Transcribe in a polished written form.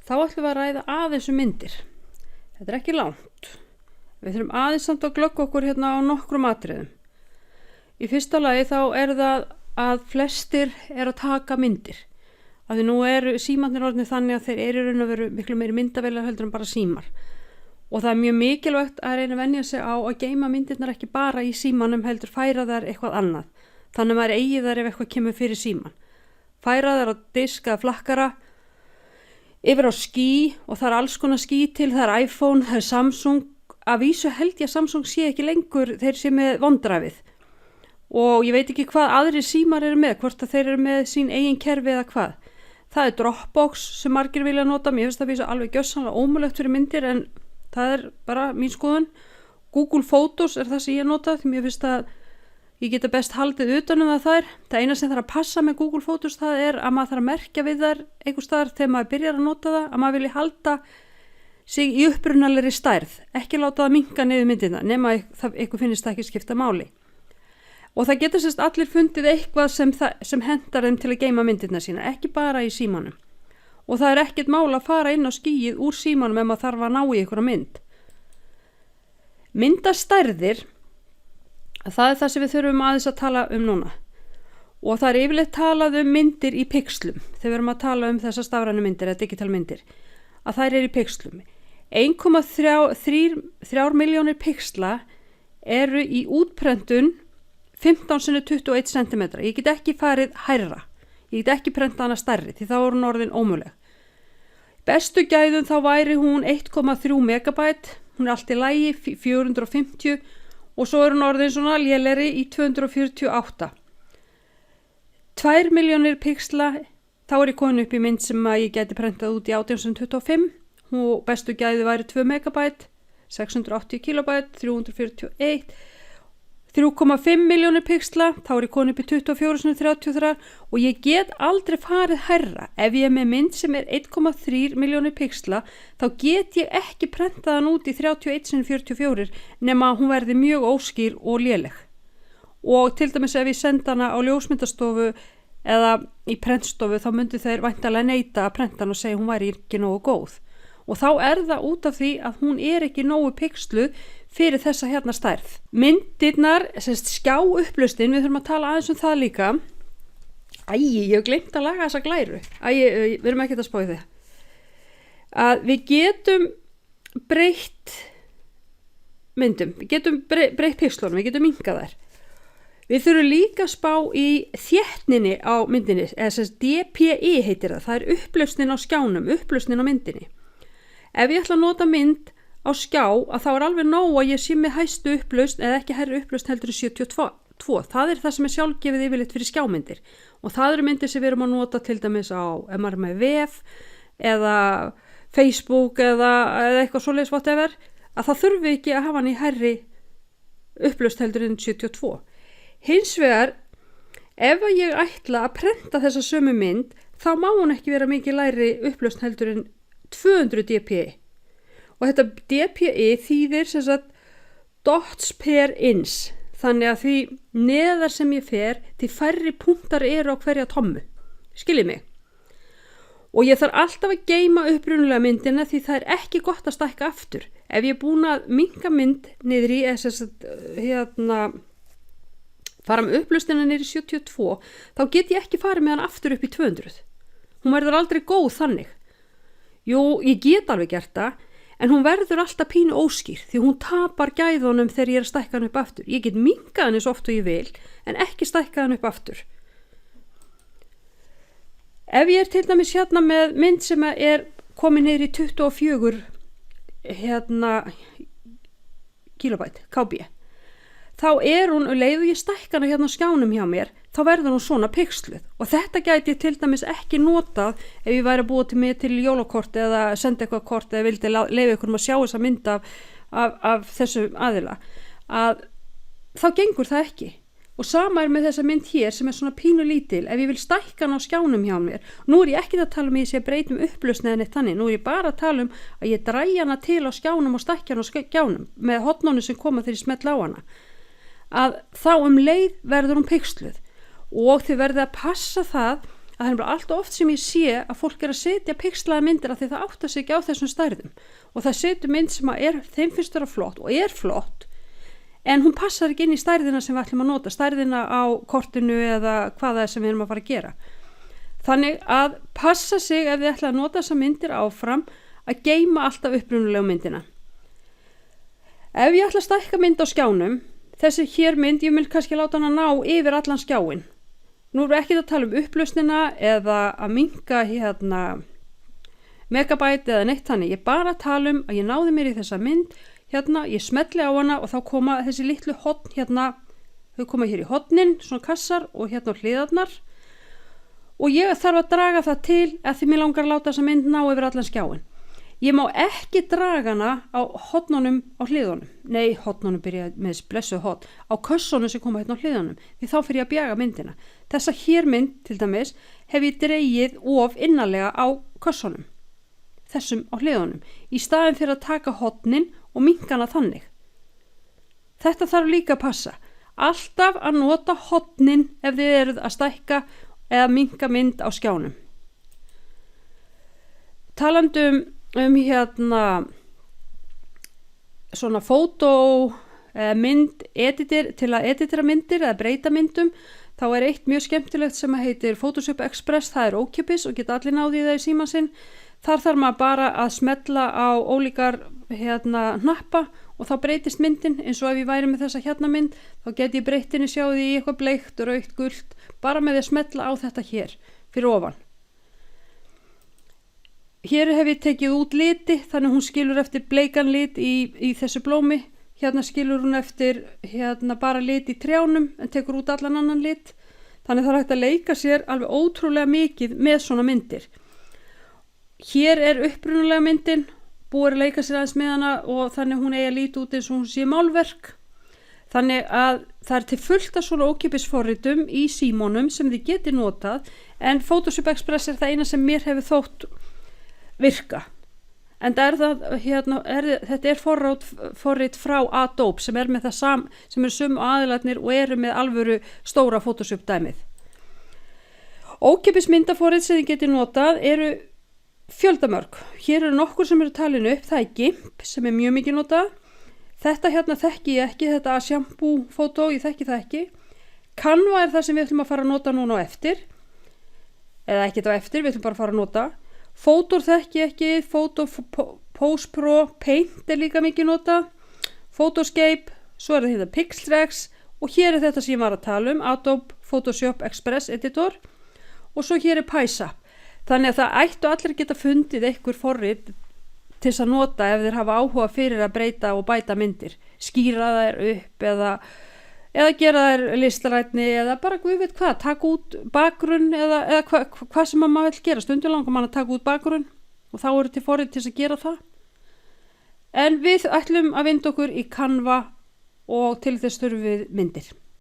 þá ætlum við að ræða aðeins myndir. Þetta ekki langt. Við þurfum aðeins samt að glögga okkur hérna á nokkrum atriðum. Í fyrsta lagi þá það að flestir að taka myndir. Af því nú símarnir orðnir þannig að þeir raun og veru miklu meiri myndavélar heldur en bara símar. Og það mjög mikilvægt að reyna að venja sig á að geyma myndirnar ekki bara í símanum heldur færa þær eitthvað annað. Þannig maður eigi þær ef eitthvað kemur fyrir síman. Færa þær á disk eða flakkara, yfir á skí og það alls konar skí til, það iPhone, það Samsung. Að vísu held ég að Samsung sé ekki lengur þeir sé með OneDrive-ið. Og ég veit ekki hvað aðrir símar með, hvort að þeir með sín eigin kerfi eða hvað. Það Dropbox sem margir vilja nota, mér finnst það vísu alveg gjörsamlega ómögulegt fyrir myndir en það bara mín skoðun. Google Photos það sem ég nota því mér finnst að ég geta best haldið utan það. Það eina sem þarf að passa með Google Photos það að maður þarf að merkja við þær einhvers staðar þegar maður byrjar að nota það, að maður vilji halda sig í upprunalegri stærð, ekki láta það minnka niður myndina, nema eitthvað finnist það ekki skipta máli. Og það getur sérst allir fundið eitthvað sem hentar þeim til að geyma myndirna sína, ekki bara í símanum. Og það ekkert mál að fara inn á skíið úr símanum ef maður þarf að ná í einhverja mynd. Myndastærðir, það það sem við þurfum aðeins að tala núna. Og það yfirleitt talað myndir í pixlum, þegar við erum að tala þessar stafrænu myndir eða digital myndir, að þær í pixlum. 1,3 milljónir pixla í útprentun 15x21 cm. Ég get ekki farið hærra. Ég get ekki prentað hana stærri því þá hún orðin ómöguleg. Bestu gæðum þá væri hún 1,3 megabæt. Hún allt í lagi 450 og svo hún orðin svona lélegri í 248. 2 milljónir pixla, þá ég komin upp í mynd sem að ég geti prentað út í 1825. Og bestu gæði væri 2 megabæt, 680 kilobæt, 341. 3,5 milljónir pixla, þá ég komin upp í 24x33 og ég get aldrei farið hærra. Ef ég með mynd sem 1,3 milljónir pixla, þá get ég ekki prentað hann út í 31x44 nema hún verði mjög óskýr og léleg. Og til dæmis ef ég senda hana á ljósmyndastofu eða í prentstofu, þá myndi þeir væntanlega neita að prenta hann og segja hún væri ekki nógu góð. Og þá það út af því að hún ekki nógu pixluð fyrir þessa hérna stærð. Myndirnar, skjáupplausnin, við þurfum að tala aðeins það líka. Ég hef gleymt að laga þessa glæru. Við erum ekki að spá í það. Að við getum breytt myndum, við getum breytt pixlunum, við getum minkað þær. Við þurfum líka að spá í þéttninni á myndinni, eða DPI heitir það. Það upplausnin á skjánum, upplausnin á myndinni. Ef ég ætla að nota mynd á skjá að þá alveg nóg að ég sé með hæstu upplausn eða ekki hærri upplausn heldur 72. Það það sem sjálfgefið yfirleitt fyrir skjámyndir. Og það myndir sem við erum að nota til dæmis ef maður með vef eða Facebook eða eitthvað svoleiðis whatever, að það þurfi ekki að hafa hann í hærri upplausn heldur en 72. Hins vegar, ef ég ætla að prenta þessa sömu mynd, þá má hún ekki vera mikið lægri upplausn heldur en 200 dpi. Og þetta dpi þýðir sem sagt dots per inch. Þannig að því neðar sem ég fer, því færri punktar á hverja tommu. Skiljið mig? Og ég þarf alltaf að geyma upprunalega myndina því það ekki gott að stækka aftur. Ef ég búin að minnka mynd niður í fara með upplausnina niður í 72, þá get ég ekki farið með hann aftur upp í 200. Hún verður aldrei góð þannig. Jú, ég get alveg gert það, en hún verður alltaf pínu óskýr því hún tapar gæðunum þegar ég að stækka hann upp aftur. Ég get minkað hann eins oft og ég vil, en ekki stækka hann upp aftur. Ef ég til dæmis hérna með mynd sem komin niður í 24 kilobæt, KB, þá hún leið og ég stækka hana hérna á skjánum hjá mér, þá verður hún svona pixluð. Og þetta gæti ég til dæmis ekki notað ef ég væri að búa til mig til jólakort eða senda eitthvað kort eða vildi leyfa ykkur að sjá þessa mynd af þessu aðila. Þá gengur það ekki. Og sama með þessa mynd hér sem svona pínu lítil. Ef ég vil stækka hana á skjánum hjá mér, nú ég ekki að tala ég sé að breytum upplausn eða neitt þannig, nú ég bara að tala að ég drægi hana til á skjánum og stækka hana á skjánum með hotnónu sem koma þegar ég smetla á hana. Að þá leið verður hún pixluð og þið verðið að passa það að það er bara allt oft sem ég sé að fólk er að setja pixlaða myndir af því það áttar sig ekki á þessum stærðum og það setur mynd sem að þeim finnst vera flott og er flott en hún passar ekki inn í stærðina sem við ætlum að nota, stærðina á kortinu eða hvað það er sem við erum að fara að gera. Þannig að passa sig ef þið ætla að nota þessar myndir áfram að geyma alltaf upprunalegu myndina. Ef ég ætla að stækka mynd á skjánum, þessi hér mynd, ég vil kannski láta hana ná yfir allan skjáin. Nú erum við ekki að tala um upplausnina eða að minnka megabæti eða neitt þannig. Ég bara tala um að ég náði mér í þessa mynd, hérna, ég smelli á hana og þá koma þessi litlu horn hérna, þau koma hér í hornin, svona kassar og hérna á hliðarnar. Og ég þarf að draga það til að því mér langar að láta þessa mynd ná yfir allan skjáin. Ég má ekki draga hana á hornunum á hliðunum. Nei, hornunum byrja með þessi blessuð horn. Á kössunum sem koma hérna á hliðunum. Því þá fyrir ég að bjaga myndina. Þessa hér mynd, til dæmis, hef ég dregið of innarlega á kössunum. Þessum á hliðunum. Í staðin fyrir að taka hornin og minnka hana þannig. Þetta þarf líka að passa. Alltaf að nota hornin ef þið eruð að stækka eða minnka mynd á skjánum. Talandum hérna svona fótó mynd editor til að editera myndir eða breyta myndum, þá er eitt mjög skemmtilegt sem heitir Photoshop Express, það er ókeypis og geta allir náði það í síma sinn. Þar þarf maður bara að smella á ólíkar hnappa og þá breytist myndin, eins og ef ég væri með þessa hérna mynd þá geti ég breytinni sjáði í eitthvað bleikt, rautt, gult, bara með því að smella á þetta hér fyrir ofan. Hér hef ég tekið út liti, þannig hún skilur eftir bleikan lit í þessu blómi. Hérna skilur hún eftir bara lit í trjánum en tekur út allan annan lit. Þannig það er hægt að leika sér alveg ótrúlega mikið með svona myndir. Hér er upprunalega myndin, búið að leika sér aðeins með hana og þannig hún eigi að líta út eins og hún sé málverk. Þannig að það er til fullt af svona ókeypisforritum í símónum sem þið geti notað en Photoshop Express er það eina sem mér hefur þótt virka. En þetta er forrit frá Adobe sem er með það sem eru sömu aðilarnir og eru með alvöru stóra Photoshop dæmið. Ókeypis myndaforrit sem þið geti notað eru fjöldamörg. Hér eru nokkur sem eru talin upp, það er GIMP sem er mjög mikið notað. Þetta þekki ég ekki, þetta shampoo fótó, ég þekki það ekki. Canva er það sem við ætlum að fara að nota núna á eftir. Eða ekkert á eftir, við ætlum bara að fara að nota. Photor þekki ekki, Pose Pro, Paint er líka mikið nota, Photoscape, svo er þetta Pixelrex og hér er þetta sem ég var að tala um, Adobe Photoshop Express Editor og svo hér er PiSAP. Þannig að það ættu allir geta fundið einhver forrit til þess að nota ef þeir hafa áhuga fyrir að breyta og bæta myndir, skýra þær upp eða gera þær listrætni eða bara við veit hvað, taka út bakgrunn eða hvað sem maður vil gera. Stundum langar mann að taka út bakgrunn og þá eru til forrit til þess að gera það. En við ætlum að vinda okkur í Canva og til þess þurfum við myndir.